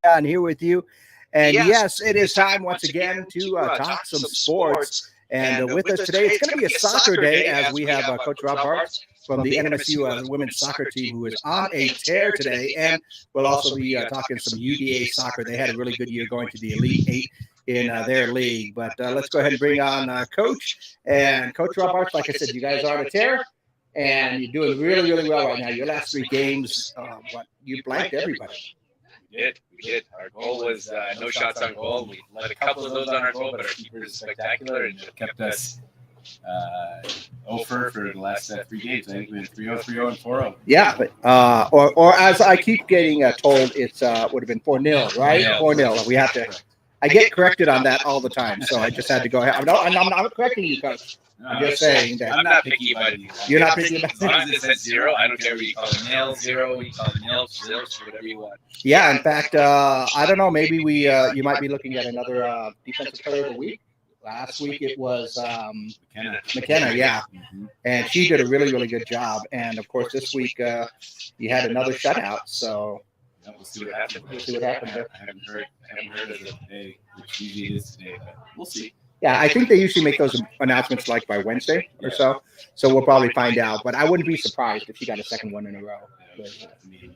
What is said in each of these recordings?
on here with you. And yes, it is time once again to talk some sports. And with us today, it's going to be a soccer day as we have Coach Rob Baarts from the NMSU women's soccer team who is on a tear today. And we'll also be talking some UDA soccer. They had a really good year going to the Elite Eight in their league. But let's go ahead and bring on Coach. And Coach Rob Baarts, like I said, you guys are on a tear. And you're doing really, really well right now. Your last three games, you blanked everybody. We did. Our goal was no shots on goal. We let a couple of those on our goal, but our keeper is spectacular and kept us over for the last three games. I think we went 3-0, 3-0, and 4-0. Yeah, but, or as I keep getting told, it's would have been 4-0, right? 4-0. We have to. I get corrected on that all the time, so I just had to go ahead. I'm not correcting you, Coach. I'm just saying that. I'm not picky about it. You're not picky about it. As long as it says 0, I don't care what you call it. Nail 0, you call it nail 0, whatever you want. Yeah, in fact, I don't know. Maybe you might be looking at another defensive player of the week. Last week it was McKenna, yeah. Mm-hmm. And she did a really, really good job. And, of course, this week you had another shutout, so. Yeah, we'll see what happens. I haven't heard of it today, which usually it is today, but we'll see. Yeah, I think they usually make those announcements like by Wednesday or so. So we'll probably find out. But I wouldn't be surprised if she got a second one in a row.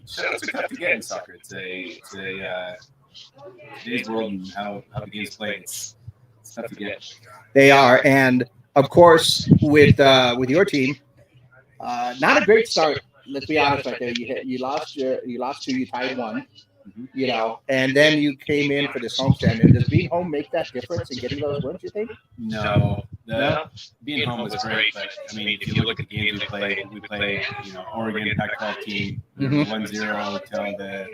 Shutouts are tough to get in soccer. It's today's world and how the game's played. It's tough to get. They are, and of course with your team, not a great start. Let's be honest, right there. You lost two, you tied one. You know, and then you came in for this homestand. And does being home make that difference in getting those wins, you think? No. Being home was great, but I mean, if you look at the games we played, Oregon Pac-12 team 1-0 till the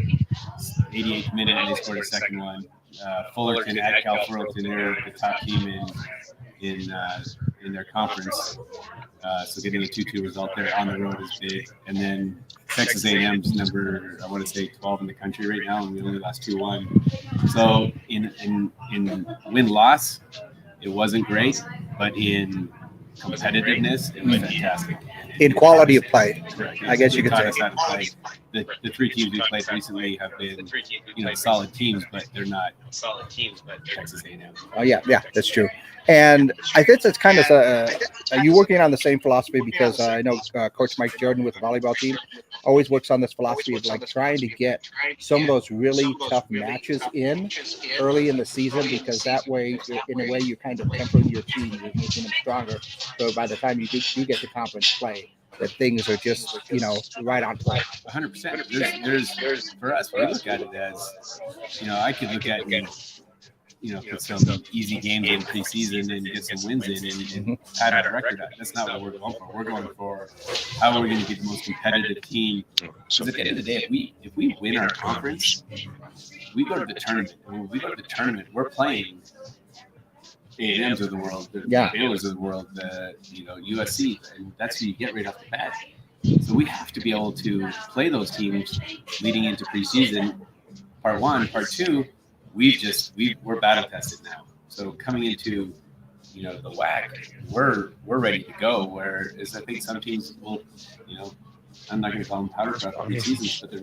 88th minute, and they scored a second one. Fullerton at Cal Fullerton, they're the top team in their conference. So getting a 2-2 result there on the road is big. And then Texas A&M's number, I want to say 12 in the country right now, and we only lost 2-1. So in win-loss, it wasn't great, but in competitiveness, it was fantastic. In quality of play, correct. I guess you could say. The three teams we played recently have been, solid teams, but they're not solid teams. But Texas A&M. Oh yeah, that's true. And I think it's kind of are you working on the same philosophy? Because I know Coach Mike Jordan with the volleyball team always works on this philosophy of like trying to get some of those really tough matches in early in the season, because that way, in a way, you're kind of tempering your team, you're making them stronger. So by the time you get to conference play, that things are just right on play. 100%. There's for us, we look at it as I could look at put some easy games in preseason and get some wins in and pad out a record out. That's not what we're going for. We're going for how are we going to get the most competitive team. Because at the end of the day, if we win our conference, we go to the tournament. And when we go to the tournament, we're playing A&Ms of the world, the Baylors of the world, the USC, and that's who you get right off the bat. So we have to be able to play those teams leading into preseason. Part one, part two. We're battle tested now. So coming into the WAC, we're ready to go. Whereas I think some teams will, I'm not going to call them powder puff preseasons, but they're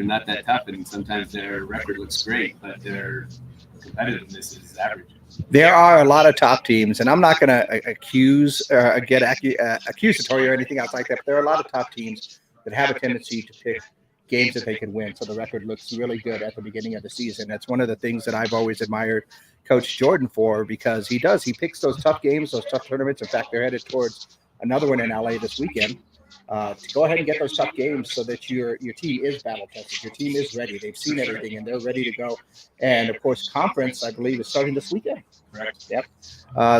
not that tough, and sometimes their record looks great, but their competitiveness is average. There are a lot of top teams, and I'm not going to get accusatory or anything else like that, but there are a lot of top teams that have a tendency to pick games that they can win. So the record looks really good at the beginning of the season. That's one of the things that I've always admired Coach Jordan for, because he picks those tough games, those tough tournaments. In fact, they're headed towards another one in LA this weekend to go ahead and get those tough games so that your team is battle tested. Your team is ready. They've seen everything and they're ready to go. And of course, conference, I believe, is starting this weekend. Correct. Yep.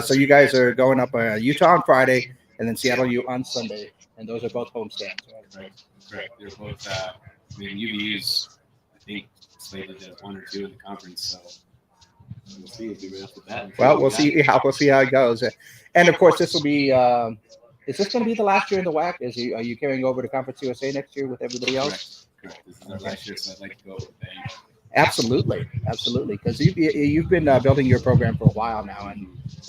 So you guys are going up Utah on Friday and then Seattle U on Sunday. And those are both homestands. Right. Correct. They're both, UVU's, I think, slated at 1 or 2 in the conference, so we'll see if we right off the bat. Well, we'll see how it goes. And of course, this will be. Is this going to be the last year in the WAC? Are you carrying over to Conference USA next year with everybody else? Correct. This is our last year, so I'd like to go with a bang. Absolutely. Because you've been building your program for a while now,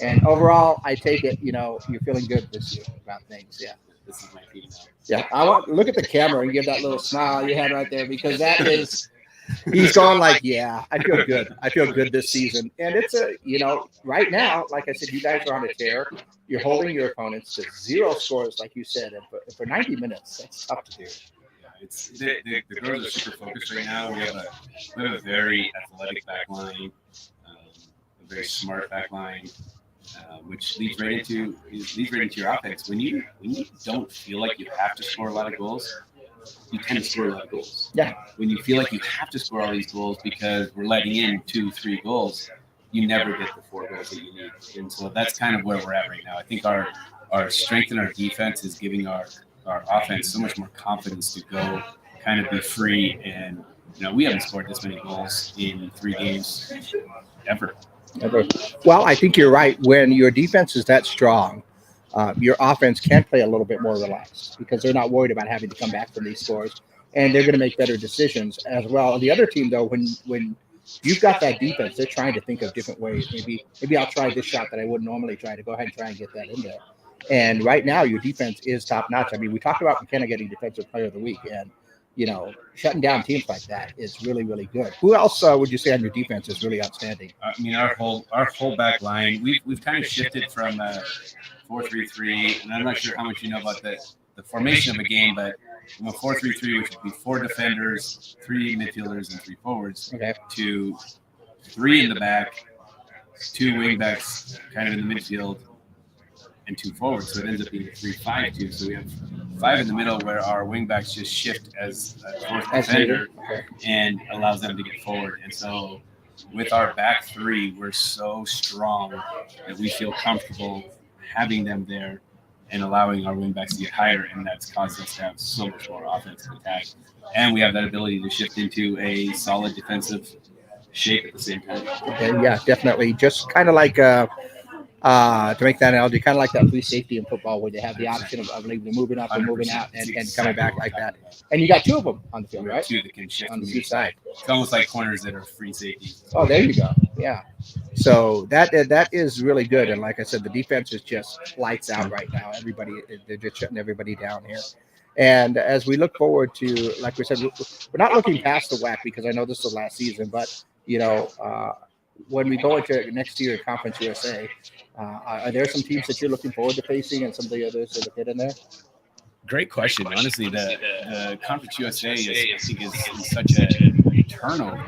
and overall, I take it you're feeling good this year about things. Yeah. This is my team now. Yeah, I want look at the camera and give that little smile you had right there, because that is He's gone like, yeah, I feel good. I feel good this season. And it's right now, like I said, you guys are on a tear. You're holding your opponents to 0 scores, like you said, and for 90 minutes, that's tough to do. It's the girls are super focused right now. We have a very athletic back line, a very smart back line, which leads right into your offense. When you don't feel like you have to score a lot of goals, you tend to score a lot of goals. Yeah. When you feel like you have to score all these goals because we're letting in 2-3 goals, you never get the 4 goals that you need. And so that's kind of where we're at right now. I think our strength in our defense is giving our offense so much more confidence to go kind of be free. And, we haven't scored this many goals in 3 games ever. Well, I think you're right. When your defense is that strong, your offense can play a little bit more relaxed because they're not worried about having to come back from these scores, and they're going to make better decisions as well. The other team, though, when you've got that defense, they're trying to think of different ways. Maybe I'll try this shot that I wouldn't normally try to go ahead and try and get that in there. And right now, your defense is top notch. I mean, we talked about McKenna getting Defensive Player of the Week, and shutting down teams like that is really, really good. Who else would you say on your defense is really outstanding? I mean, our whole back line, we've kind of shifted from 4-3-3, and I'm not sure how much you know about the formation of a game, but from a 4-3-3, which would be 4 defenders, 3 midfielders, and 3 forwards, to 3 in the back, 2 wing backs, kind of in the midfield, and 2 forwards. So it ends up being a 3-5-2. So we have 5 in the middle where our wing backs just shift as a 4th defender and allows them to get forward. And so with our back 3, we're so strong that we feel comfortable having them there and allowing our wing backs to get higher, and that's caused us to have so much more offensive attack. And we have that ability to shift into a solid defensive shape at the same time. Okay, yeah, definitely. Just kind of like to make that analogy, kind of like that free safety in football where they have the option of moving up and moving out and coming back like that. And you got 2 of them on the field, right? 2 that can shift on the 2 side. It's almost like corners that are free safety. Oh, there you go. Yeah. So that is really good. And like I said, the defense is just lights out right now. They're just shutting everybody down here. And as we look forward to, like we said, we're not looking past the WAC because I know this is the last season, but when we go into next year Conference USA, are there some teams that you're looking forward to facing and some of the others that have hit in there? Great question. Honestly, the Conference USA is such a turnover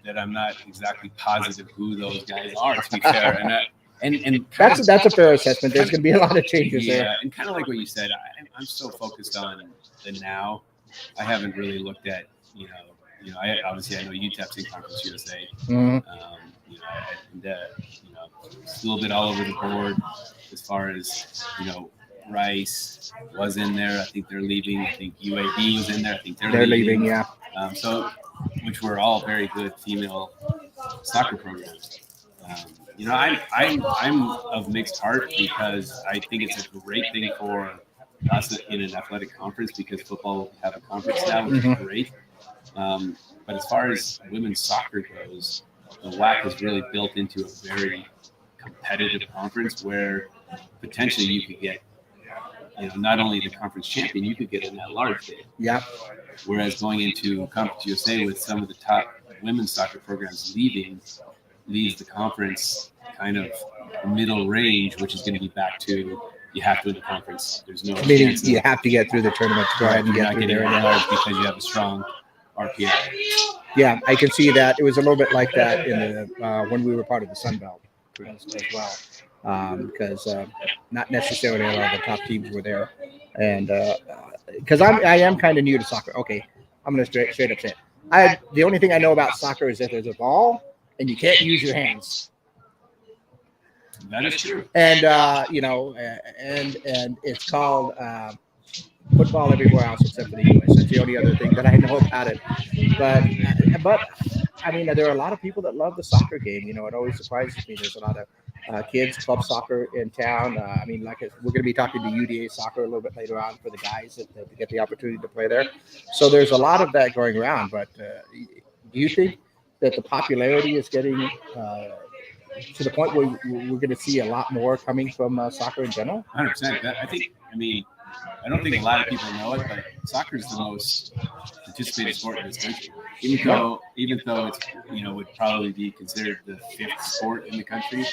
that I'm not exactly positive who those guys are, to be fair. And that's a fair assessment. There's going to be a lot of changes there. Yeah, and kind of like what you said, I'm so focused on the now. I haven't really looked at, I obviously I know UTEP's in Conference USA. Mm-hmm. It's a little bit all over the board as far as, Rice was in there. I think they're leaving. I think UAB was in there. I think they're leaving. Yeah. Which were all very good female soccer programs. I'm of mixed heart because I think it's a great thing for us in an athletic conference because football will have a conference now, which is great. But as far as women's soccer goes, the WAC has really built into a very competitive conference where potentially you could get, not only the conference champion, you could get an at-large bid. Yeah. Whereas going into Conference USA with some of the top women's soccer programs leaves the conference kind of middle range, which is going to be back to you have to win the conference. There's no chance. You have to get through the tournament to go ahead and get through there because you have a strong RPI. Yeah, I can see that. It was a little bit like that in the when we were part of the Sun Belt as well, because not necessarily a lot of the top teams were there, and because I am kind of new to soccer. Okay, I'm going to straight up say it. The only thing I know about soccer is that there's a ball and you can't use your hands. That is true. And and it's called football everywhere else except for the U.S. That's the only other thing that I know about it. But I mean, there are a lot of people that love the soccer game. It always surprises me. There's a lot of kids club soccer in town. We're going to be talking to UDA soccer a little bit later on for the guys that get the opportunity to play there. So there's a lot of that going around. But do you think that the popularity is getting to the point where we're going to see a lot more coming from soccer in general? 100%. I don't think a lot of people know it, but soccer is the most participated sport in this country. even though it's would probably be considered the 5th sport in the country,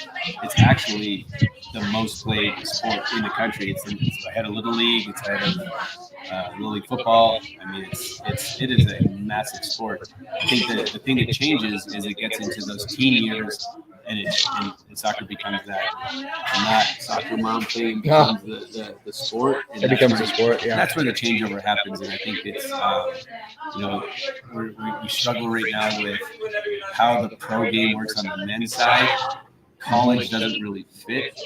it's actually the most played sport in the country. It's ahead of Little League. It's ahead of Little League football. I mean, it is a massive sport. I think that the thing that changes is it gets into those teen years, and soccer becomes that not soccer mom thing, becomes the sport. And it becomes a sport. Yeah, that's where the changeover happens, and I think it's we struggle right now with how the pro game works on the men's side. College doesn't really fit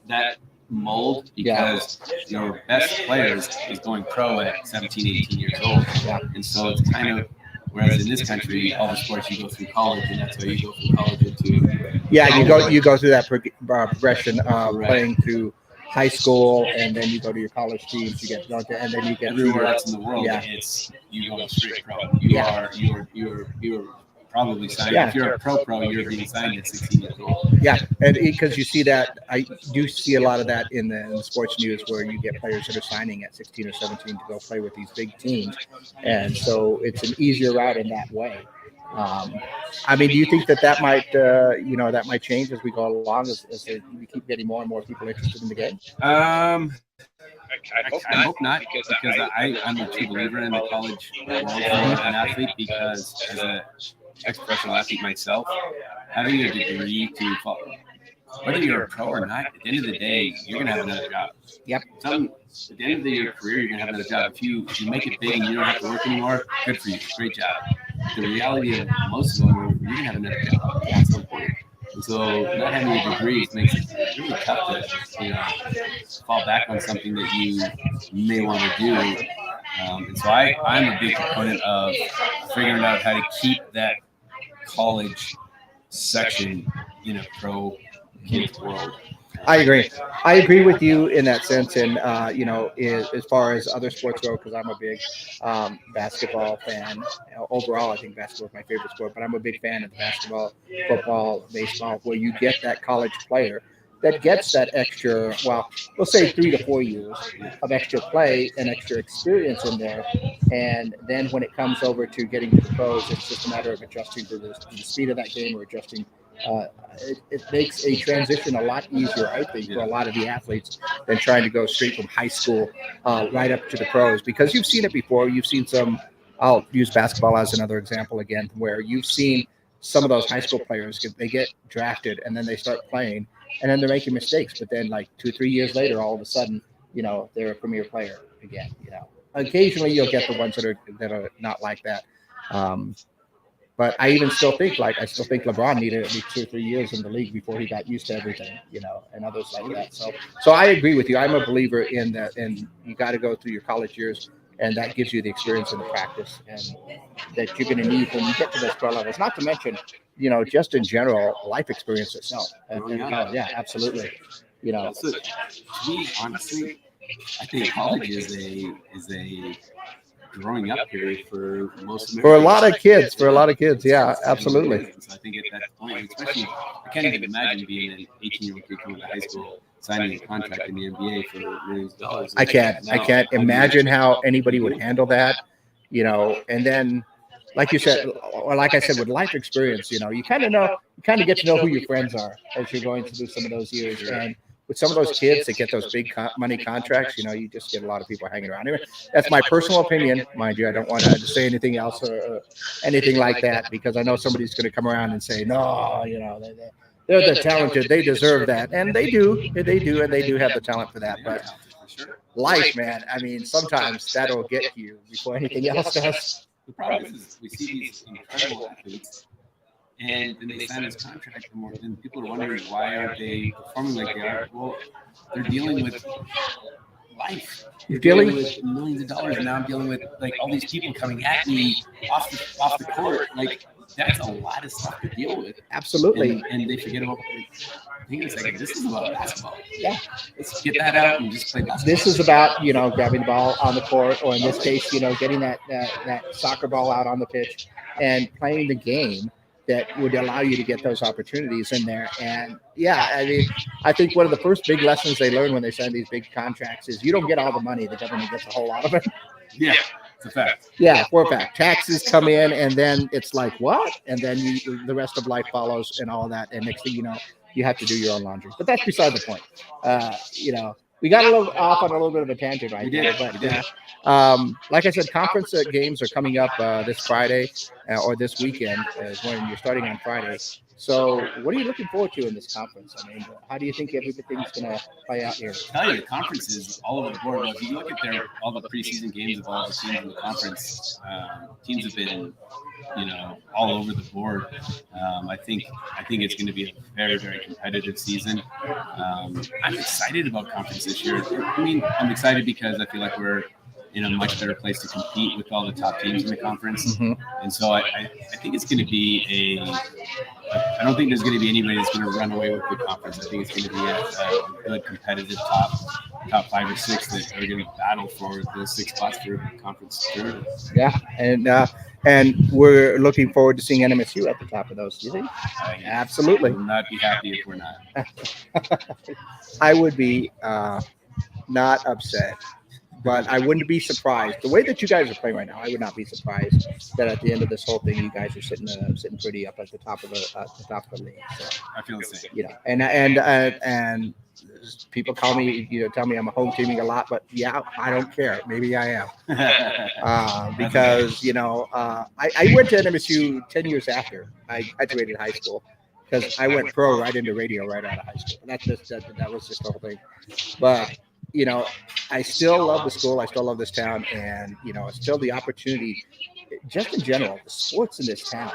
that mold because your best players is going pro at 17, 18 years old. Yeah. And so it's kind of, whereas in this country, all the sports you go through college, and that's how you go from college into. Yeah, you go through that progression of playing through high school, and then you go to your college teams. You get and then you get everywhere else in the world. Yeah. It's you go straight pro. You're probably signed. Yeah. If you're a pro, you're being signed at 16 years old. Yeah, and because you see that, I do see a lot of that in the sports news where you get players that are signing at 16 or 17 to go play with these big teams, and so it's an easier route in that way. I mean, do you think that might that might change as we go along, as we keep getting more and more people interested in the game? I hope not, because I'm a true believer in the college world for an athlete, because as a ex-professional athlete myself, having a degree to follow, whether you're a pro or not, at the end of the day, you're going to have another job. Yep. At the end of your career, you're going to have another job. If you make it big and you don't have to work anymore, good for you. Great job. The reality of most of them, you're going to have another job at some point. And so not having a degree makes it really tough to fall back on something that you may want to do. And so I'm a big proponent of figuring out how to keep that college section in a pro kids world. I agree with you in that sense, and as far as other sports go, because I'm a big basketball fan. Overall, I think basketball is my favorite sport, but I'm a big fan of basketball, football, baseball, where you get that college player that gets that extra, we'll say 3 to 4 years of extra play and extra experience in there. And then when it comes over to getting to the pros, it's just a matter of adjusting to the speed of that game, or adjusting. It makes a transition a lot easier, I think, for a lot of the athletes than trying to go straight from high school right up to the pros, because you've seen it before. You've seen I'll use basketball as another example again, where you've seen some of those high school players, they get drafted and then they start playing, and then they're making mistakes. But then like 2 or 3 years later, all of a sudden, they're a premier player again. Occasionally you'll get the ones that are not like that. But I still think LeBron needed at least 2 or 3 years in the league before he got used to everything, and others like that. So I agree with you. I'm a believer in that, and you got to go through your college years, and that gives you the experience and the practice, and that you're going to need when you get to those pro levels. Not to mention, just in general, life experience itself. Yeah, absolutely. To me, honestly, I think college is a growing up period for most Americans. For a lot of kids. Yeah, absolutely. So I think at that point, especially, I can't even imagine being an 18-year-old kid coming to high school, signing a contract in the NBA for millions of dollars. I can't imagine how anybody would handle that, and then, like you said, or like I said, with life experience, you kind of get to know who your friends are as you're going through some of those years. And with some of those kids that get those big money contracts, you just get a lot of people hanging around. Anyway, that's my personal opinion, mind you. I don't want to say anything else or anything like that, because I know somebody's going to come around and say, no, they're talented, they deserve that, and they do, and they do have the talent for that. But life, man, I mean, sometimes that'll get you before anything else does. The problem is we see these incredible athletes, and then they sign this contract for more. And people are wondering, why aren't they performing like they are? Well, they're dealing with life. You're dealing with millions of dollars, and now I'm dealing with like all these people coming at me off the court. Like, that's a lot of stuff to deal with. Absolutely. And they forget about. Hang on a second. This is about basketball. Yeah. Let's get that out and just play basketball. This is about, grabbing the ball on the court, or in this case, getting that soccer ball out on the pitch and playing the game that would allow you to get those opportunities in there. And I think one of the first big lessons they learn when they sign these big contracts is you don't get all the money. The government gets a whole lot of it. Yeah. It's a fact. Yeah, for a fact. Taxes come in, and then it's like, what? And then the rest of life follows and all that. And next thing you know, you have to do your own laundry. But that's beside the point. We got a little off on a little bit of a tangent right there. But like I said, conference games are coming up this Friday or this weekend is when you're starting on Friday. So what are you looking forward to in this conference? I mean, how do you think everything's going to play out here? I tell you, the conference is all over the board. Well, if you look at all the preseason games of all the teams in the conference, teams have been, all over the board. I think it's going to be a very, very competitive season. I'm excited about conference this year. I mean, I'm excited because I feel like we're in a much better place to compete with all the top teams in the conference. Mm-hmm. And so I think it's going to be I don't think there's going to be anybody that's going to run away with the conference. I think it's going to be a good competitive top 5 or 6 that are going to battle for those 6 spots for conference tournament. Yeah, and we're looking forward to seeing NMSU at the top of those. Do you think? Absolutely. I would not be happy if we're not. I would be not upset. But I wouldn't be surprised. The way that you guys are playing right now, I would not be surprised that at the end of this whole thing, you guys are sitting pretty up at the top of the league. So, I feel the same. And people tell me I'm a home teaming a lot, but yeah, I don't care. Maybe I am because I went to NMSU 10 years after I graduated high school because I went pro right into radio right out of high school. And that was just the whole thing, but. I still love the school. I still love this town. And, still the opportunity, just in general, the sports in this town.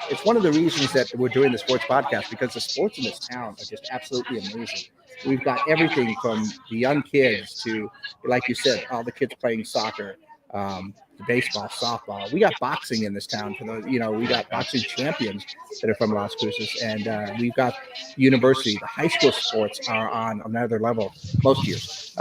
It's one of the reasons that we're doing the sports podcast because the sports in this town are just absolutely amazing. We've got everything from the young kids to, like you said, all the kids playing soccer, baseball, softball. We got boxing in this town for those, we got boxing champions that are from Las Cruces, and we've got university. The high school sports are on another level most years.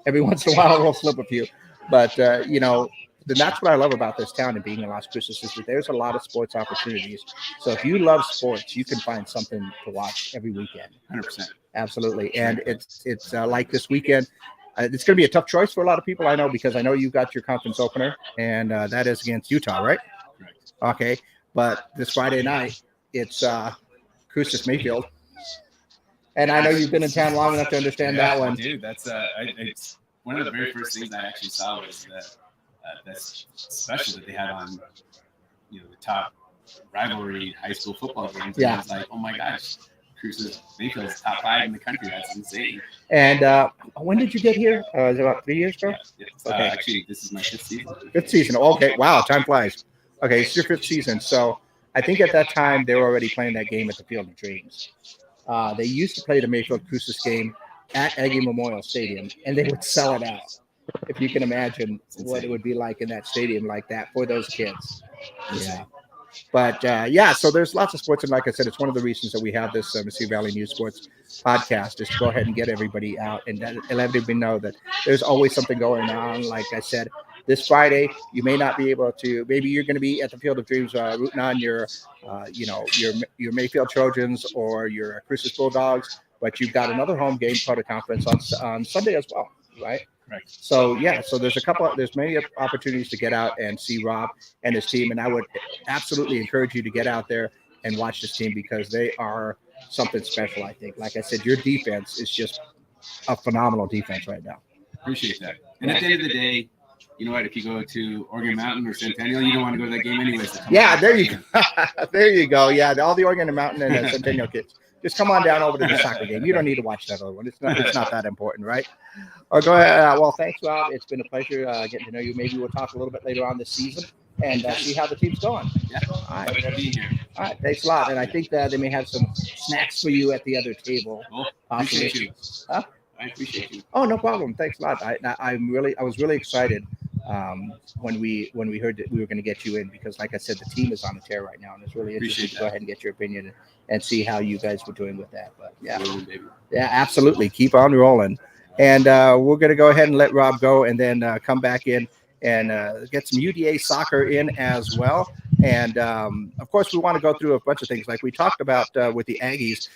Every once in a while we'll slip a few, but that's what I love about this town and being in Las Cruces is that there's a lot of sports opportunities. So if you love sports, you can find something to watch every weekend. 100%. Absolutely, and it's like this weekend. It's going to be a tough choice for a lot of people, I know, because I know you got your conference opener, and that is against Utah, right? Correct. Okay, but this Friday night, it's Cruces Mayfield. And I know you've been in town long enough to understand that one. Dude, that's it's one of the very first things I actually saw was that special that they had on, the top rivalry high school football games. And I was like, oh my gosh. Cruces Mayfield's top 5 in the country. That's insane. And when did you get here? Is it about 3 years ago? Yeah. Okay. Actually, this is my 5th season. 5th season. Okay. Wow. Time flies. Okay. It's your 5th season. So I think at that time they were already playing that game at the Field of Dreams. They used to play the Mayfield Cruces game at Aggie Memorial Stadium, and they would sell it out. If you can imagine what it would be like in that stadium like that for those kids. Yeah. But so there's lots of sports, and like I said, it's one of the reasons that we have this Mesilla Valley News Sports podcast is to go ahead and get everybody out and let everybody know that there's always something going on. Like I said, this Friday you may not be able to. Maybe you're going to be at the Field of Dreams rooting on your Mayfield Trojans or your Cruces Bulldogs, but you've got another home game part of conference on Sunday as well, right? Right. So so there's many opportunities to get out and see Rob and his team, and I would absolutely encourage you to get out there and watch this team because they are something special. I think, like I said, your defense is just a phenomenal defense right now. Appreciate that. And at the end of the day, you know what? If you go to Oregon Mountain or Centennial, you don't want to go to that game anyways. Yeah, there you go. There you go. Yeah, all the Oregon Mountain and Centennial kids. Just come on down over to the soccer game. You don't need to watch that other one. It's not that important, right? Or go ahead. Well, thanks, Rob. It's been a pleasure getting to know you. Maybe we'll talk a little bit later on this season and see how the team's going. Yeah. All right. Be here. All right. Thanks a lot. And I think they may have some snacks for you at the other table. Cool. Appreciate you. Huh? I appreciate you. Oh, no problem. Thanks a lot. I was really excited when we heard that we were going to get you in because, like I said, the team is on the tear right now, and it's really interesting to go ahead and get your opinion and see how you guys were doing with that. But yeah, absolutely. Keep on rolling. And we're going to go ahead and let Rob go and then come back in and get some UDA soccer in as well. And, of course, we want to go through a bunch of things. Like we talked about with the Aggies,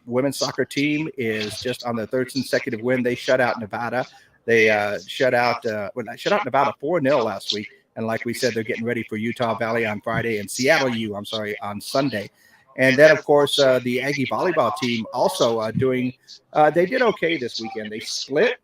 women's soccer team is just on their 3rd consecutive win. They shut out Nevada. They shut out Nevada 4-0 last week. And like we said, they're getting ready for Utah Valley on Friday and Seattle U, on Sunday. And then, of course, the Aggie volleyball team also they did okay this weekend. They split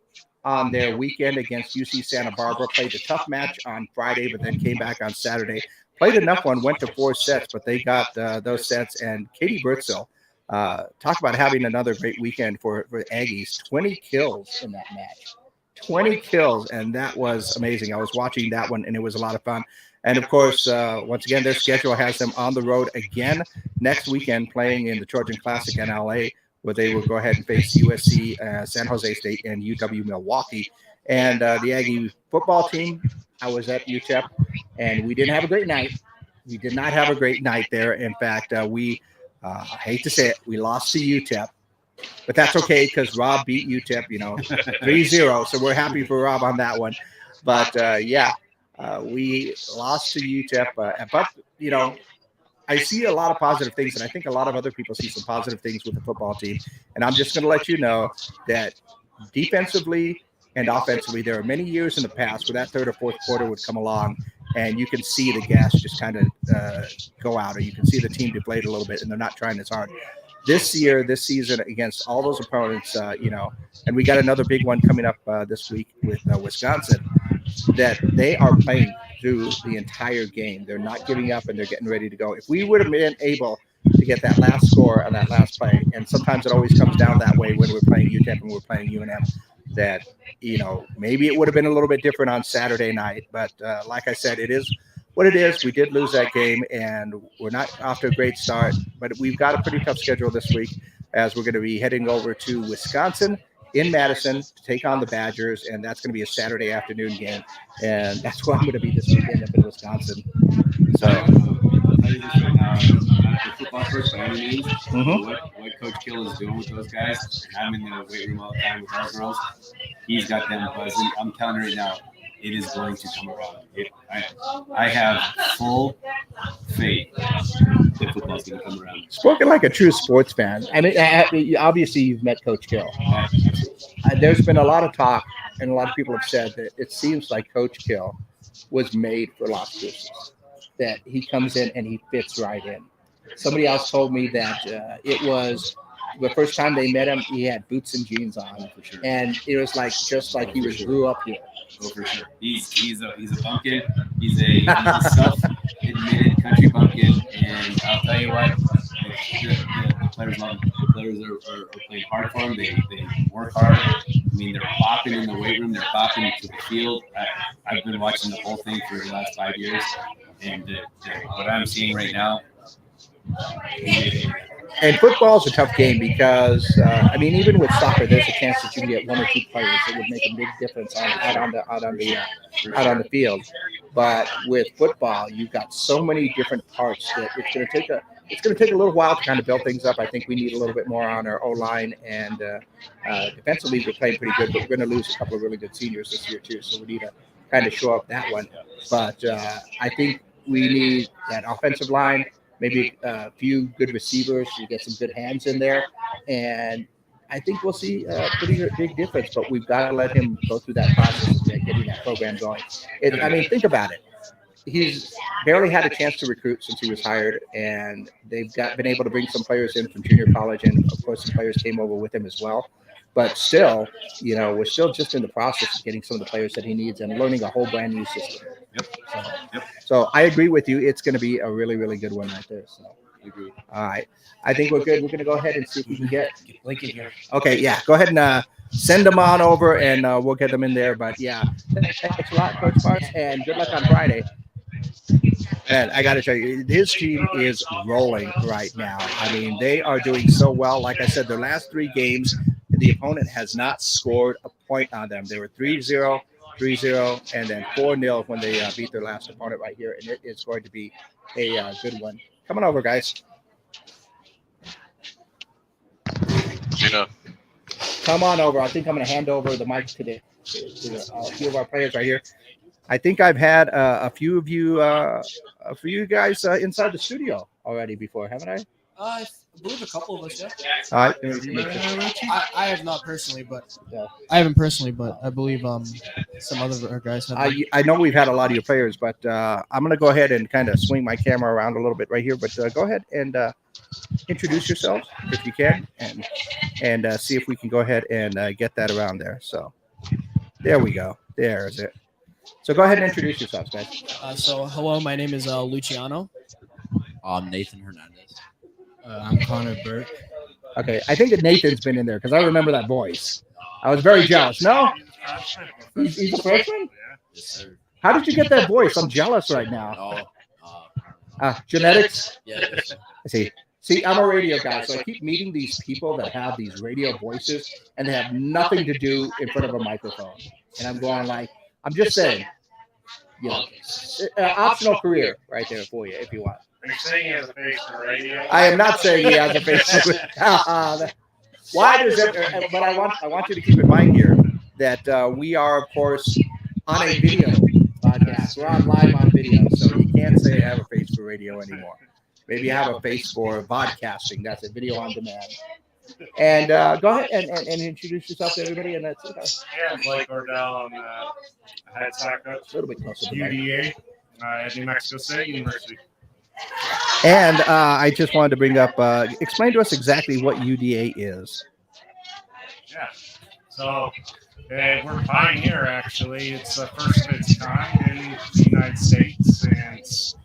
on their weekend against UC Santa Barbara, played a tough match on Friday, but then came back on Saturday. Played enough one, went to 4 sets, but they got those sets. And Katie Britzel, talk about having another great weekend for Aggies, 20 kills in that match. 20 kills, and that was amazing. I was watching that one, and it was a lot of fun. And, of course, once again, their schedule has them on the road again next weekend playing in the Trojan Classic in L.A., where they will go ahead and face USC, San Jose State, and UW Milwaukee. And the Aggie football team, I was at UTEP, and we didn't have a great night. We did not have a great night there. In fact, I hate to say it, we lost to UTEP. But that's okay because Rob beat UTEP, 3-0. So we're happy for Rob on that one. But, we lost to UTEP. But, I see a lot of positive things, and I think a lot of other people see some positive things with the football team. And I'm just going to let you know that defensively and offensively, there are many years in the past where that third or fourth quarter would come along, and you can see the gas just kind of go out, or you can see the team deflate a little bit, and they're not trying as hard. This season, against all those opponents, and we got another big one coming up this week with Wisconsin, that they are playing through the entire game. They're not giving up, and they're getting ready to go. If we would have been able to get that last score on that last play, and sometimes it always comes down that way when we're playing UTEP and we're playing UNM, that, maybe it would have been a little bit different on Saturday night. But like I said, it is what it is. We did lose that game, and we're not off to a great start, but we've got a pretty tough schedule this week, as we're going to be heading over to Wisconsin in Madison to take on the Badgers, and that's going to be a Saturday afternoon game, and that's where I'm going to be this weekend up in Wisconsin. So I'll tell you this right now, I'm not the football coach by any means. What Coach Kill is doing with those guys, and I'm in the weight room all the time with our girls, he's got them buzzing. I'm telling you right now, it is going to come around. I have full faith that football's going to come around. Spoken like a true sports fan. I mean, obviously you've met Coach Kill. There's been a lot of talk, and a lot of people have said that it seems like Coach Kill was made for Las Cruces, that he comes in and he fits right in. Somebody else told me that it was the first time they met him, he had boots and jeans on, for sure. And it was just like he grew up here. Oh, for sure. He's a bumpkin. He's a self-admitted country bumpkin, and I'll tell you what, the players love him. The players are playing hard for him. They work hard. I mean, they're bopping in the weight room. They're bopping to the field. I've been watching the whole thing for the last 5 years, and what I'm seeing right now. And football is a tough game because, even with soccer, there's a chance that you can get one or two players that would make a big difference out on the field. But with football, you've got so many different parts that it's going to take a little while to kind of build things up. I think we need a little bit more on our O-line, and defensively we're playing pretty good, but we're going to lose a couple of really good seniors this year too, so we need to kind of show up that one. But I think we need that offensive line, maybe a few good receivers. You get some good hands in there, and I think we'll see a pretty big difference. But we've got to let him go through that process of getting that program going. Think about it. He's barely had a chance to recruit since he was hired, and they've been able to bring some players in from junior college, and of course some players came over with him as well. But still, we're still just in the process of getting some of the players that he needs and learning a whole brand new system. So I agree with you. It's going to be a really, really good one right there. So I agree. All right. I think we're good. We're going to go ahead and see if we can get Lincoln here. Okay, yeah. Go ahead and send them on over, and we'll get them in there. But, yeah, thanks a lot, Coach Baarts, and good luck on Friday. And I got to tell you, his team is rolling right now. I mean, they are doing so well. Like I said, their last 3 games, the opponent has not scored a point on them. They were 3-0, 3-0, and then 4-0 when they beat their last opponent right here. And it is going to be a good one. Come on over, guys. Gina. Come on over. I think I'm going to hand over the mic to a few of our players right here. I think I've had a few of you guys inside the studio already before, haven't I? I believe a couple of us, yeah. All right. I have not personally, but Yeah. I haven't personally, but I believe some other of our guys have. I know we've had a lot of your players, but I'm going to go ahead and kind of swing my camera around a little bit right here. But go ahead and introduce yourselves if you can, and see if we can go ahead and get that around there. So there we go. There's it. So go ahead and introduce yourselves, guys. So hello, my name is Luciano. I'm Nathan Hernandez. I'm Connor Burke. Okay, I think that Nathan's been in there because I remember that voice. I was very jealous. No, he's a freshman. Yes, sir. How did you get that voice? I'm jealous right now. Genetics. Yeah. Yes, sir. See, I'm a radio guy, so I keep meeting these people that have these radio voices, and they have nothing to do in front of a microphone. And I'm going like, I'm just saying, you know, optional career right there for you if you want. Are you saying he has a face for radio? I am not saying he has a face for why does it? But I want you to keep in mind here that we are, of course, on a video podcast. We're on live on video, so you can't say I have a face for radio anymore. Maybe you have a face for podcasting. That's a video on demand. And go ahead and introduce yourself to everybody. And that's it. Yeah, Blake Ordell. I'm the head soccer coach. A little bit closer to UDA at New Mexico State University. And I just wanted to bring up, explain to us exactly what UDA is. Yeah. So we're pioneer, actually. It's the first of its kind in the United States. And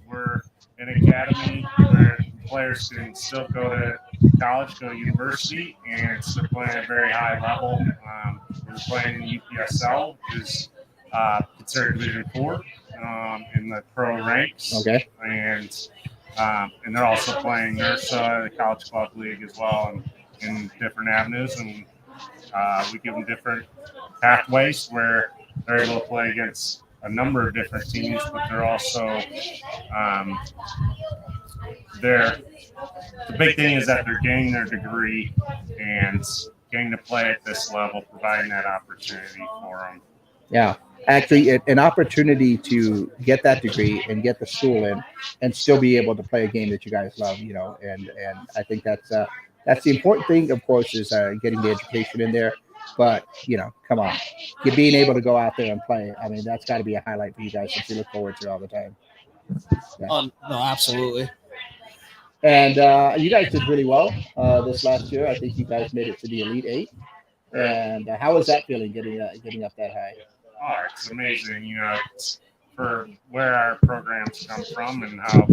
we're an academy where players can still go to college, go to university, and still play at a very high level. We're playing in UPSL, which is considered Division 4 in the pro ranks. Okay. And they're also playing NMSU, the College Club League as well, in different avenues. And we give them different pathways where they're able to play against a number of different teams, but they're also the big thing is that they're getting their degree and getting to play at this level, providing that opportunity for them. Yeah, actually, an opportunity to get that degree and get the school in, and still be able to play a game that you guys love, you know. And I think that's the important thing. Of course, is getting the education in there. But, you know, come on. You're being able to go out there and play. I mean, that's got to be a highlight for you guys that you look forward to all the time. Yeah. No, absolutely. And you guys did really well this last year. I think you guys made it to the Elite Eight. And how was that feeling getting up that high? Oh, it's amazing. You know, it's for where our programs come from and how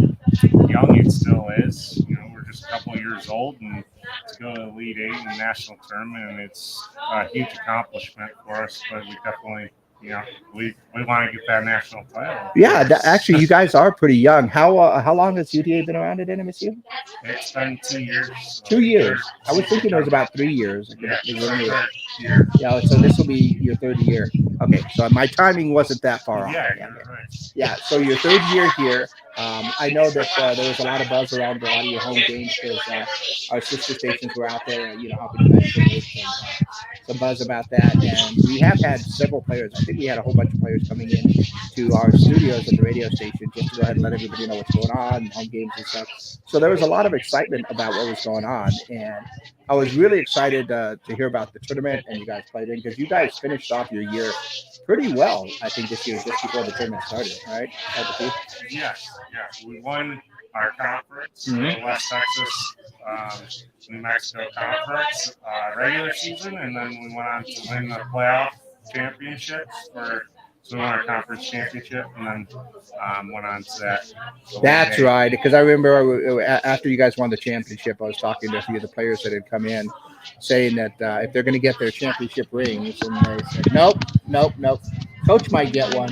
young it still is. You know, we're just a couple of years old, and to go to the Elite Eight in the national tournament, and it's a huge accomplishment for us. But we definitely, you know, we want to get that national title. Yeah, actually, you guys are pretty young. How long has UDA been around at NMSU? It's been 2 years. 2 years. I was thinking it was about 3 years. Yeah, so this will be your third year. Okay, so my timing wasn't that far off. Yeah, you're right. Yeah, so your third year here. I know that there was a lot of buzz around a lot of your home games because our sister stations were out there, you know, helping you guys finish, and some buzz about that. And we have had several players. I think we had a whole bunch of players coming in to our studios at the radio station just to go ahead and let everybody know what's going on, home games and stuff. So there was a lot of excitement about what was going on, and I was really excited to hear about the tournament and you guys played in because you guys finished off your year pretty well, I think, this year just before the tournament started, right? Yes. We won our conference, the West Texas New Mexico Conference regular season, and then we went on to win the playoff championships so we won our conference championship, and then went on to that. That's right, because I remember after you guys won the championship, I was talking to a few of the players that had come in, saying that if they're going to get their championship rings, and they said, nope. Coach might get one,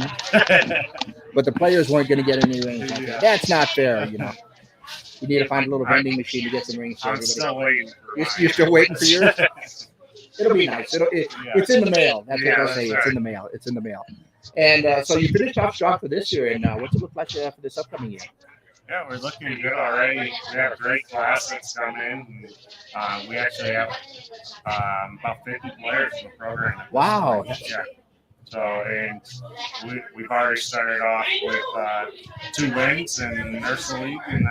but the players weren't going to get any rings. That's not fair, you know. You need to find a little vending machine to get some rings. I'm still waiting. You're still waiting for yours? It'll be nice. It's in the mail. That's what they'll say. It's in the mail. It's in the mail. And so you finished off strong for this year. And what's it look like for this upcoming year? Yeah, we're looking good already. We have great class that's come in. We actually have about 50 players in the program. Wow. Yeah. So, and we've already started off with 2 wins in Nurse League, and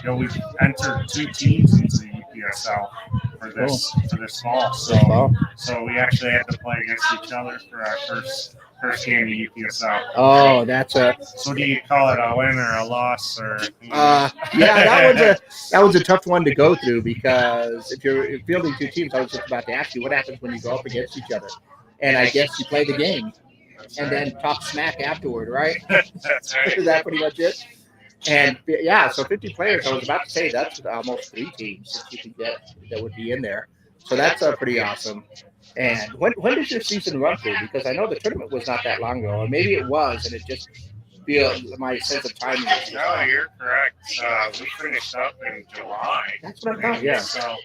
then we've entered 2 teams into the UPSL for this fall. So we actually had to play against each other for our first game of UPSL. Oh, that's a So do you call it a win or a loss or? yeah, that was a tough one to go through because if you're fielding 2 teams, I was just about to ask you what happens when you go up against each other, and I guess you play the game and then talk smack afterward, right? That's right. Is that pretty much it? And yeah, so 50 players. I was about to say that's almost 3 teams that you can get that would be in there. So that's pretty awesome. And when does your season run through? Because I know the tournament was not that long ago, or maybe it was, and it just my sense of timing. No, you're correct. We finished up in July. That's what I thought. Yeah. So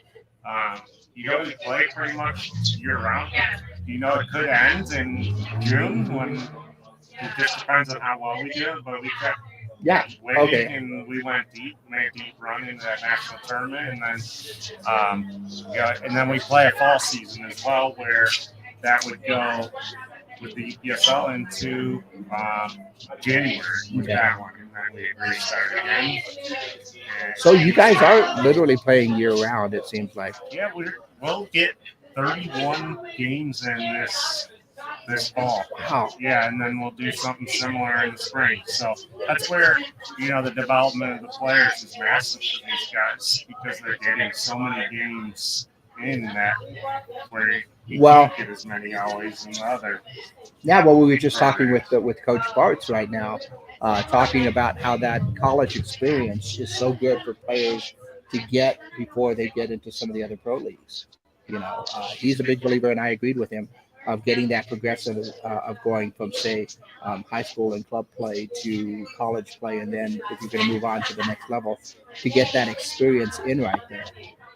we play pretty much year round. It could end in June when it just depends on how well we do, but we kept winning, and we went deep, made a deep run into that national tournament, and then we play a fall season as well, where that would go with the UPSL into January with that one, and then we restart again. So you guys are literally playing year round, it seems like. Yeah, we'll get 31 games in this fall. Wow. Yeah, and then we'll do something similar in the spring. So that's where, the development of the players is massive for these guys because they're getting so many games in that where you can't get as many always in the other. Yeah, well, we were just talking with Coach Baarts right now, talking about how that college experience is so good for players to get before they get into some of the other pro leagues. He's a big believer, and I agreed with him, of getting that progressive of going from, say, high school and club play to college play, and then if you're going to move on to the next level, to get that experience in right there.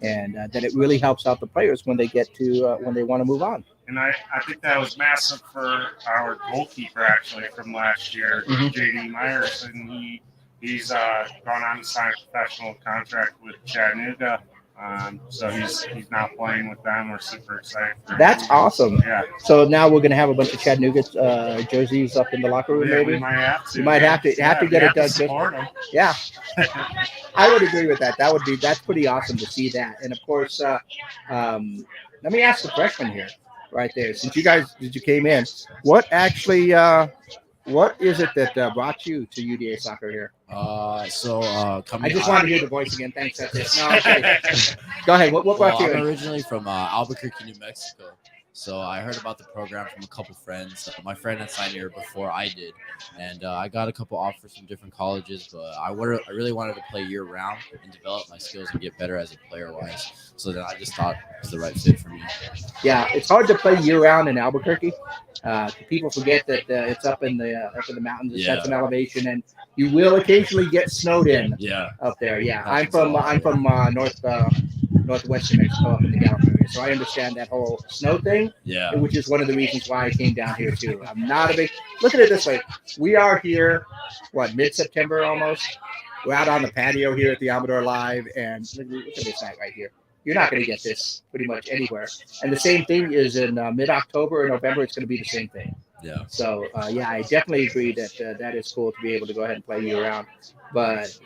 And that it really helps out the players when they get to when they want to move on. And I think that was massive for our goalkeeper actually from last year, JD Myers, and he's gone on to sign a professional contract with Chattanooga. So he's now playing with them. We're super excited. That's awesome. Yeah. So now we're going to have a bunch of Chattanooga jerseys up in the locker room. Maybe we might have to. You might have to get it done. Support them. Yeah, I would agree with that. That's pretty awesome to see that. And of course, let me ask the freshman here, right there. Since you came in, what is it that brought you to UDA Soccer here? I just wanted to hear the voice again. Thanks. That's it. No, okay. Go ahead. What brought you in? I'm originally from Albuquerque, New Mexico. So I heard about the program from a couple friends. My friend had signed here before I did, and I got a couple offers from different colleges. But I really wanted to play year round and develop my skills and get better as a player wise. So then I just thought it was the right fit for me. Yeah, it's hard to play year round in Albuquerque. People forget that it's up in the mountains. It's at some elevation, and you will occasionally get snowed in. Yeah, up there. Yeah, I'm from northwest New Mexico, up in the Gallup area, so I understand that whole snow thing. Yeah, which is one of the reasons why I came down here too. I'm not a big. Look at it this way: we are here, mid-September almost. We're out on the patio here at the Amador Live, and look at this night right here. You're not going to get this pretty much anywhere. And the same thing is in mid-October or November. It's going to be the same thing. Yeah. So I definitely agree that that is cool to be able to go ahead and play year round. But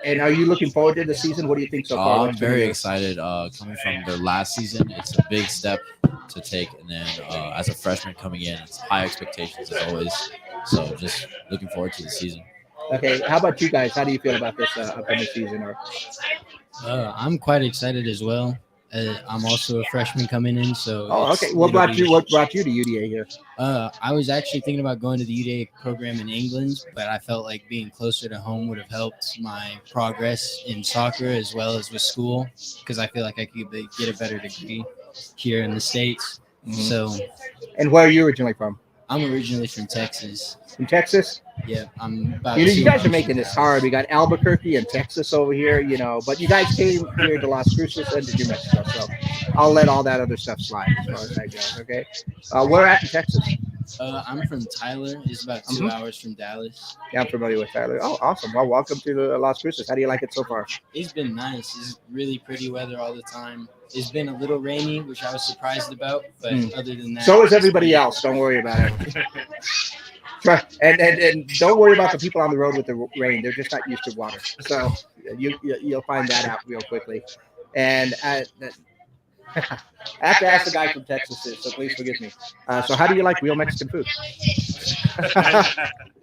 and are you looking forward to the season? What do you think so far? I'm very excited. Coming from the last season, it's a big step to take, and then as a freshman coming in, it's high expectations as always. So just looking forward to the season. Okay, how about you guys? How do you feel about this upcoming season? I'm quite excited as well. I'm also a freshman coming in, so. Oh, okay. What brought you to UDA here? I was actually thinking about going to the UDA program in England, but I felt like being closer to home would have helped my progress in soccer as well as with school, because I feel like I could get a better degree here in the States. Mm-hmm. So. And where are you originally from? I'm originally from Texas. From Texas? Yeah, I'm about. You guys are making this hard. We got Albuquerque and Texas over here, but you guys came here to Las Cruces and to New Mexico, so I'll let all that other stuff slide as far as that goes. Okay, where at in Texas? I'm from Tyler. It's about 2 hours from Dallas. Yeah, I'm familiar with Tyler. Oh, awesome. Well, welcome to Las Cruces. How do you like it so far? It's been nice. It's really pretty weather all the time. It's been a little rainy, which I was surprised about. But other than that, So is everybody else. Don't worry about it. And don't worry about the people on the road with the rain. They're just not used to water. So you'll find that out real quickly. And I have to ask the guy from Texas this, so please forgive me. So how do you like real Mexican food?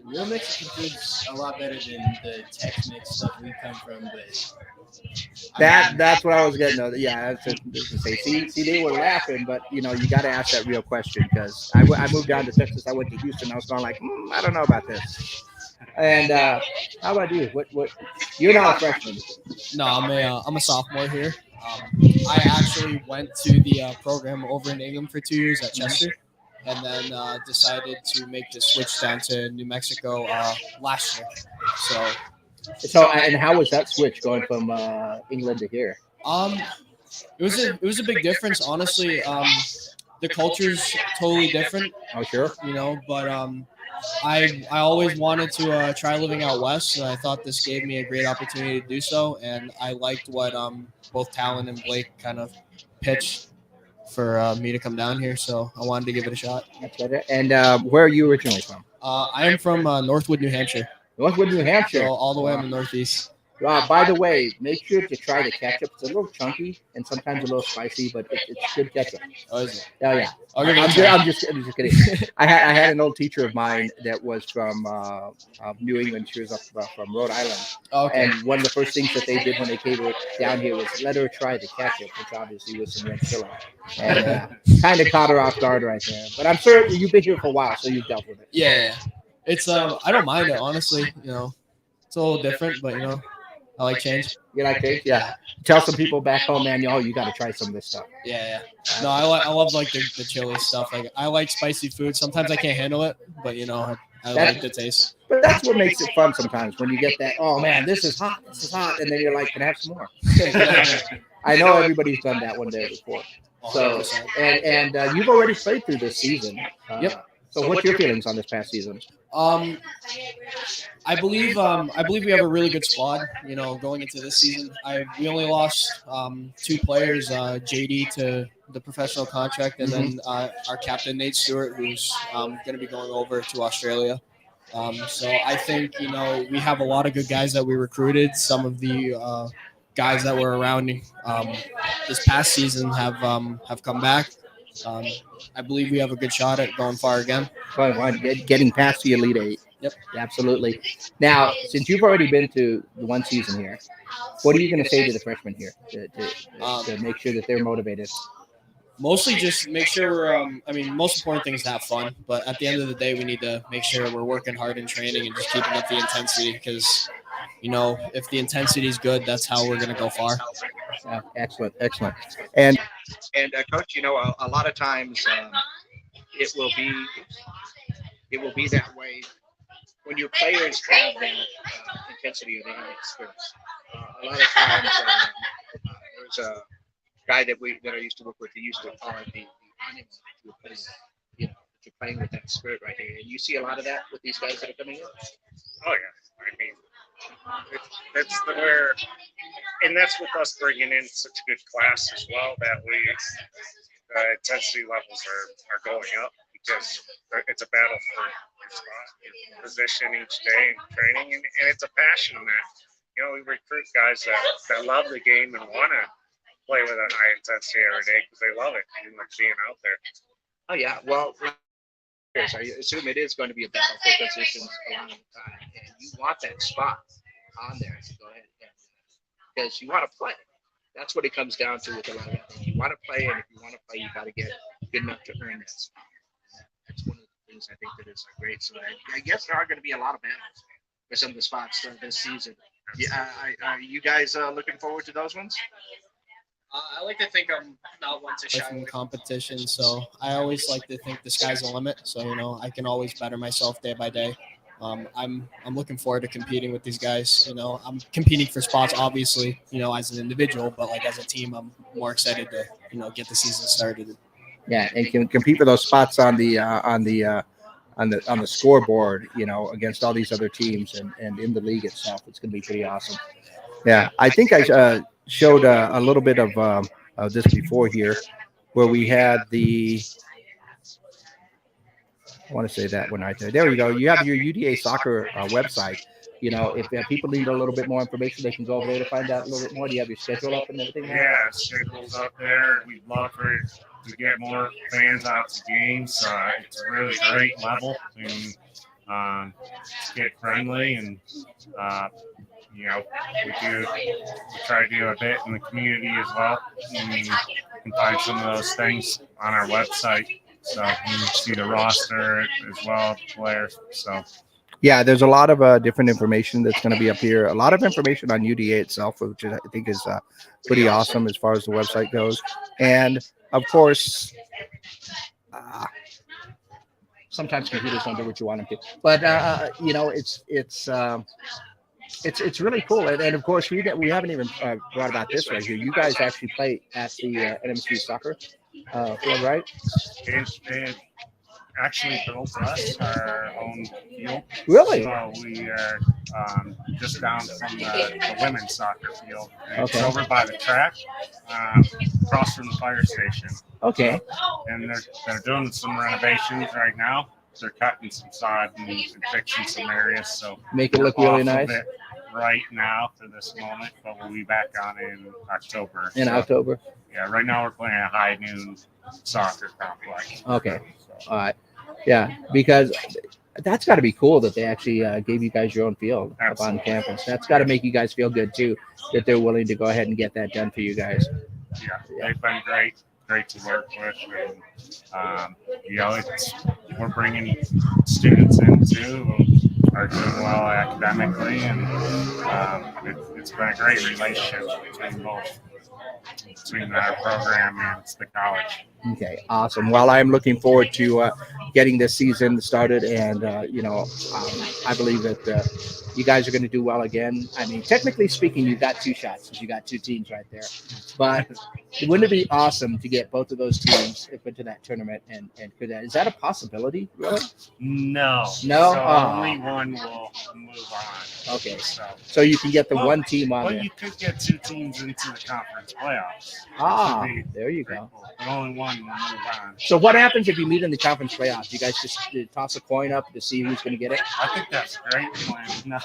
real Mexican food's a lot better than the Tex-Mex stuff we come from. But That's what I was getting at. Yeah, that's to say. See, they were laughing, but you got to ask that real question because I moved down to Texas. I went to Houston. I was going like, I don't know about this. And how about you? What? You're not a freshman. No, I'm a sophomore here. I actually went to the program over in England for 2 years at Chester, and then decided to make the switch down to New Mexico last year. So, and how was that switch going from England to here? It was a big difference, honestly. The culture's totally different. Oh, sure. But I always wanted to try living out west, and I thought this gave me a great opportunity to do so. And I liked what both Talon and Blake kind of pitched for me to come down here, so I wanted to give it a shot. That's better. And where are you originally from? I am from Northwood, New Hampshire. Northwood, New Hampshire. So all the way in the Northeast. By the way, make sure to try the ketchup. It's a little chunky and sometimes a little spicy, but it's good ketchup. Oh, is it? Oh yeah. I'm just kidding. I had an old teacher of mine that was from New England. She was up from Rhode Island. Okay. And one of the first things that they did when they came down here was let her try the ketchup, which obviously was some Mesilla. And kind of caught her off guard right there. But I'm sure you've been here for a while, so you've dealt with it. Yeah. It's I don't mind it, honestly. It's a little different, but I like change. You like change? Yeah. Tell some people back home, man, you got to try some of this stuff. Yeah. No, I love like the chili stuff. Like I like spicy food. Sometimes I can't handle it, but I like the taste. But that's what makes it fun sometimes when you get that. Oh man, this is hot, and then you're like, can I have some more? I know everybody's done that one day before. So and you've already played through this season. Yep. So what's your feelings on this past season? I believe we have a really good squad. Going into this season, we only lost 2 players, JD to the professional contract, and then our captain Nate Stewart, who's going to be going over to Australia. So I think we have a lot of good guys that we recruited. Some of the guys that were around this past season have come back. I believe we have a good shot at going far again. Getting past the Elite Eight. Yep. Absolutely. Now, since you've already been to the one season here, what are you going to say to the freshmen here to make sure that they're motivated? Mostly just make sure we're most important thing is to have fun. But at the end of the day, we need to make sure we're working hard in training and just keeping up the intensity because, if the intensity is good, that's how we're going to go far. Excellent. And Coach, a lot of times it will be that way when your players have that intensity or they have experience. A lot of times there's a guy that I used to work with. He used to call it the animal that you're playing. You're playing with that spirit right here, and you see a lot of that with these guys that are coming in. Oh yeah, I mean, that's with us bringing in such a good class as well that the intensity levels are going up because it's a battle for your spot, your position each day in training, and it's a passion that we recruit guys that love the game and want to play with a high intensity every day because they love it and like being out there. Oh yeah, well. I assume it is going to be a battle for positions a lot of the time, and you want that spot on there. So go ahead, because you want to play. That's what it comes down to with a lot of things. You want to play, and if you want to play, you got to get good enough to earn that spot. That's one of the things I think that is great. So I guess there are going to be a lot of battles for some of the spots this season. Yeah, are you guys looking forward to those ones? I like to think I'm not one to shy from competition, so I always like to think the sky's the limit. So I can always better myself day by day. I'm looking forward to competing with these guys. I'm competing for spots, obviously, as an individual, but like as a team, I'm more excited to get the season started. Yeah, and can compete for those spots on the scoreboard, against all these other teams and in the league itself. It's going to be pretty awesome. Yeah, I think I showed a little bit of this before here, where we had the. I want to say that one right there. There you go. You have your UDA soccer website. If people need a little bit more information, they can go over there to find out a little bit more. Do you have your schedule up and everything? Yeah, schedule's up there. We'd love to get more fans out to games. It's a really great level, and it's kid friendly, and we try to do a bit in the community as well. And you can find some of those things on our website. So you can see the roster as well, players. So yeah, there's a lot of different information that's going to be up here. A lot of information on UDA itself, which I think is pretty awesome as far as the website goes. And of course, sometimes computers don't do what you want them to. But it's really cool. And of course, we haven't even brought about this right here. You guys actually play at the NMSU Soccer field, right? It actually built us our own field. Really? So we are just down from the women's soccer field. It's Okay. over by the track, across from the fire station. Okay. And they're doing some renovations right now. They're cutting some sod and fixing some areas. So Make it look we're really off of nice. it right now for this moment, but we'll be back on in October. In October. Yeah, right now we're playing a high noon soccer complex. Okay. All right. Yeah, because that's got to be cool that they actually gave you guys your own field up on campus. That's got to make you guys feel good too, that they're willing to go ahead and get that done for you guys. Yeah, they've been great to work with, and we're bringing students in too who are doing well academically, and it's been a great relationship between our program and the college. Okay, awesome. Well, I'm looking forward to getting this season started, and I believe that you guys are going to do well again. I mean, technically speaking, you got two shots because you got two teams right there. But wouldn't it be awesome to get both of those teams into that tournament? And could that, is that a possibility? Really? No. No? So Oh. only one will move on. Okay. So So you can get the one team on well, there. you could get two teams into the conference playoffs. Ah, That'd be there you pretty go. cool. But only one will move on. So what happens if you meet in the conference playoffs? You guys just toss a coin up to see who's going to get it? I think that's a great plan.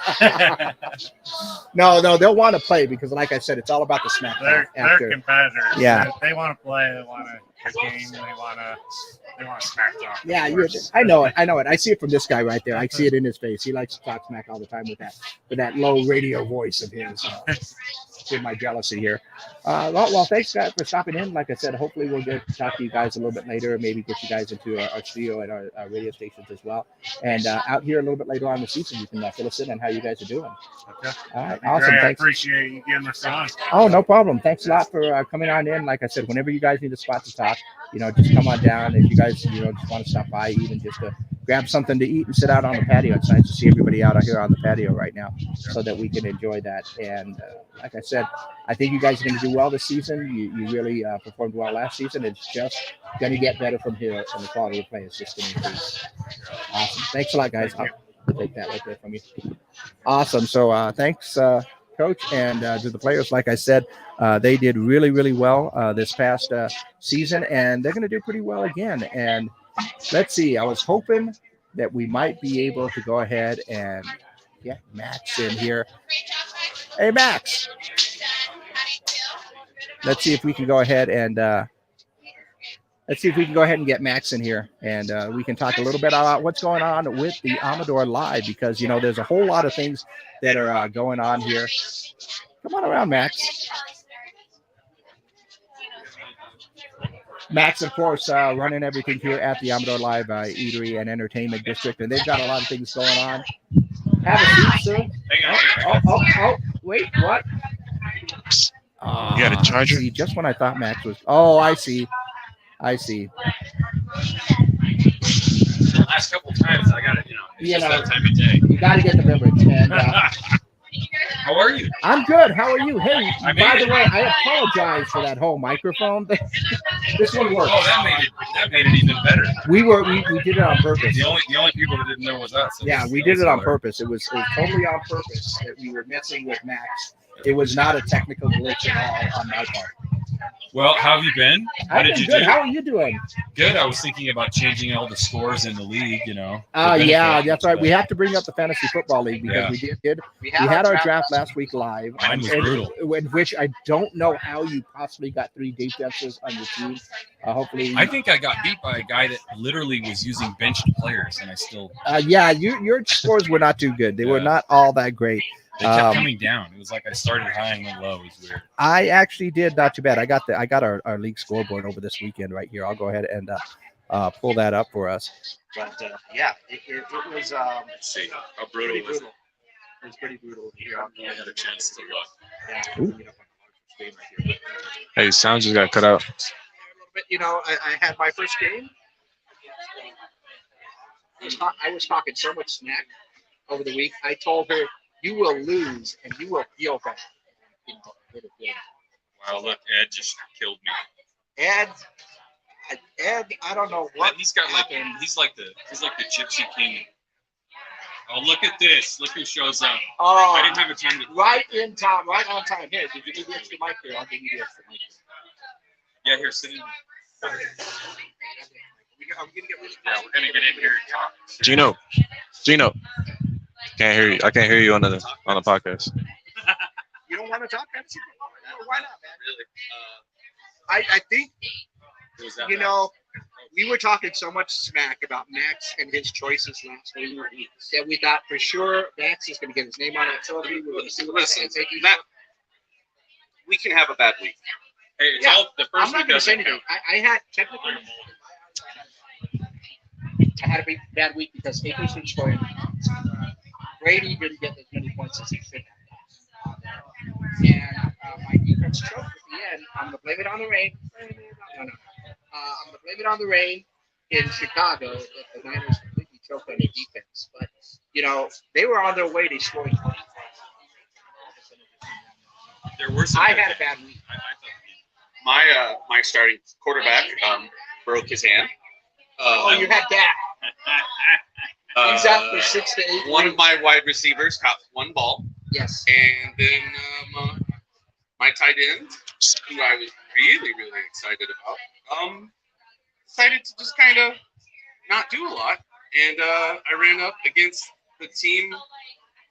No, they'll want to play because, like I said, it's all about the smack they're after. competitors. Yeah. They want to play. They want a game. They want to smack talk. Yeah, of course. I know it. I see it from this guy right there. I see it in his face. He likes to talk smack all the time with that low radio voice of his. In my jealousy here. Well, thanks guys for stopping in. Like I said, hopefully we'll get to talk to you guys a little bit later, maybe get you guys into our studio at our radio stations as well. And out here a little bit later on in the season, you can fill us in on how you guys are doing. Okay. All right, Great. awesome. I Thanks. appreciate you giving us on. Oh, no problem. Thanks a lot for coming on in. Like I said, whenever you guys need a spot to talk, just come on down. If you guys, just want to stop by, even just to grab something to eat and sit out on the patio. It's nice to see everybody out here on the patio right now so that we can enjoy that. And like I said, I think you guys are going to do well this season. You really performed well last season. It's just going to get better from here, and the quality of play is just going to increase. Awesome. Thanks a lot, guys. I'll take that right there from you. Awesome. So thanks, Coach, and to the players. Like I said, they did really, really well this past season, and they're going to do pretty well again. And let's see. I was hoping that we might be able to go ahead and get Max in here. Hey, Max. Let's see if we can go ahead and get Max in here, and we can talk a little bit about what's going on with the Amador Live, because there's a whole lot of things that are going on here. Come on around, Max. Max, of course, running everything here at the Amador Live Eatery and Entertainment District, and they've got a lot of things going on. Have a seat, sir. Oh, wait, what? You got a charger? See, just when I thought Max was. Oh, I see. The last couple times I got it, it's just that time of day. You got to get the beverage. And How are you? I'm good. How are you? Hey, I by made the it. way, I apologize for that whole microphone thing. This one works. Oh, that made it even better. We did it on purpose. The only people that didn't know was us. Yeah, we did it on purpose. It was totally on purpose that we were messing with Max. It was not a technical glitch at all on my part. Well, how have you been? How I've did been you good. do? How are you doing? Good. I was thinking about changing all the scores in the league, the Yeah, benefit, that's right. but We have to bring up the fantasy football league because Yeah. we had our draft last week live, Mine was and- brutal. in which I don't know how you possibly got 3 defenses on your team. Hopefully, I think I got beat by a guy that literally was using benched players, and I still yeah, your scores were not too good. They were Yeah. not all that great. they kept coming down. It was like I started high and went low. It was weird. I actually did not too bad. I got our league scoreboard over this weekend right here. I'll go ahead and pull that up for us. But yeah, it was Let's see. How brutal was it? It was pretty brutal. I got a chance to look. Yeah. Hey, sound just got cut out. But I had my first game. I was talking so much smack over the week. I told her, "You will lose, and you will feel bad." Wow, look, Ed just killed me. Ed, I don't know what And he's got like he's like the Gypsy King. Oh, look at this! Look who shows up. Oh, I didn't have a time to. right in time, right on time. Here, did you need the extra mic here? I'll give you the extra mic. Yeah, here, sit in. I'm gonna get really Yeah, we're gonna get in here and talk. Gino, can't hear you. I can't hear you on the podcast. You don't want to talk fantasy football? Why not, man? Really? I think It was that you bad. know we were talking so much smack about Max and his choices last week that we thought for sure Max is going to get his name on it. So we were going to see what Listen, happens. Matt, we can have a bad week. Hey, it's Yeah, all the I'm first not week going to say doesn't anything. count. I had technically I had a bad week because Akers didn't score. Brady didn't get as many points as he should have. And my defense choked at the end. I'm going to blame it on the rain. No. I'm going to blame it on the rain in Chicago that the Niners completely choked on the defense. But, they were on their way to scoring 20. There were some. I had a bad week. My starting quarterback broke his hand. You had that. He's out for 6 to 8 One of weeks. my wide receivers caught one ball, Yes. and then my tight end, who I was really excited about, decided to just kind of not do a lot, and I ran up against the team.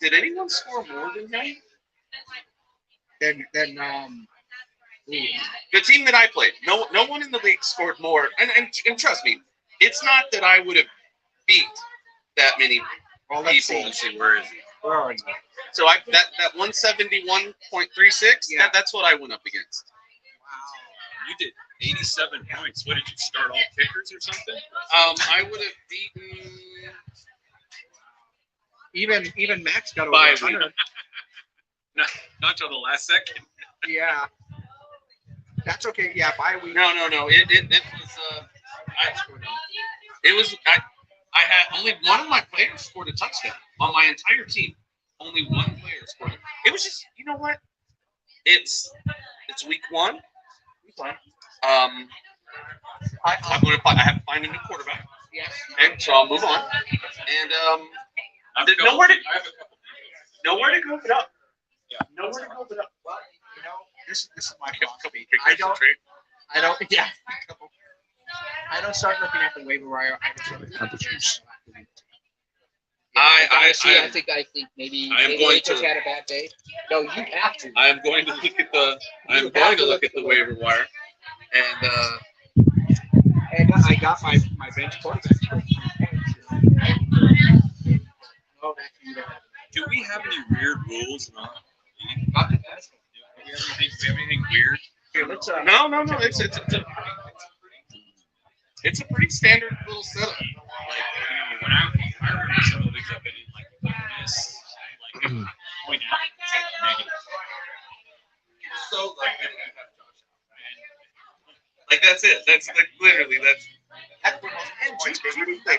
Did anyone score more than him? Then The team that I played, no one in the league scored more. And trust me, it's not that I would have beat that many let's people. see. Where is he? Where are you? So that 171.36, Yeah. that's what I went up against. You did 87 points. What did you start all kickers or something? I would have beaten Even Max got over by 100. Not till the last second. Yeah. That's okay. Yeah, bye week. No. It was I had only one of my players scored a touchdown on my entire team. Only one player scored. It was just, you know what? It's week one. I have to find a new quarterback. Yes. Okay, so I'll move on. And there's nowhere to go but up. Yeah. Nowhere to go but up. Well, this is my Couple philosophy. kickers to trade. I don't start looking at the waiver wire. I think maybe Akers had a bad day. No, you have to. I am going to look at the waiver wire, and I got my bench quarterback. Do we have any weird rules? Do we have anything weird? Here, let's no. It's a pretty standard little setup. When I remember some of the leagues I've been in, like this, point out negative. So like that's it. That's like literally that's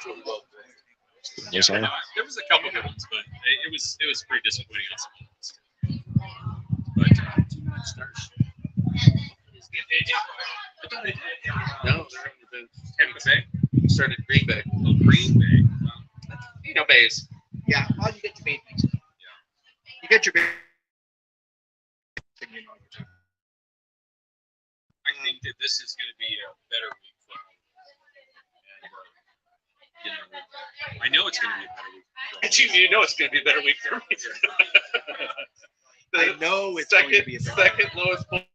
what we'll Yes, sir. There was a couple good ones, but it was pretty disappointing on some points. But stars. No, Tampa Bay. started Green Bay. Oh, Green Bay. Bays. Yeah, well, you get your baby. You get your baby. I that this is going to be a better week for him. And, I know it's going to be a better week. You know it's going to be a better week for me. I know it's second lowest point.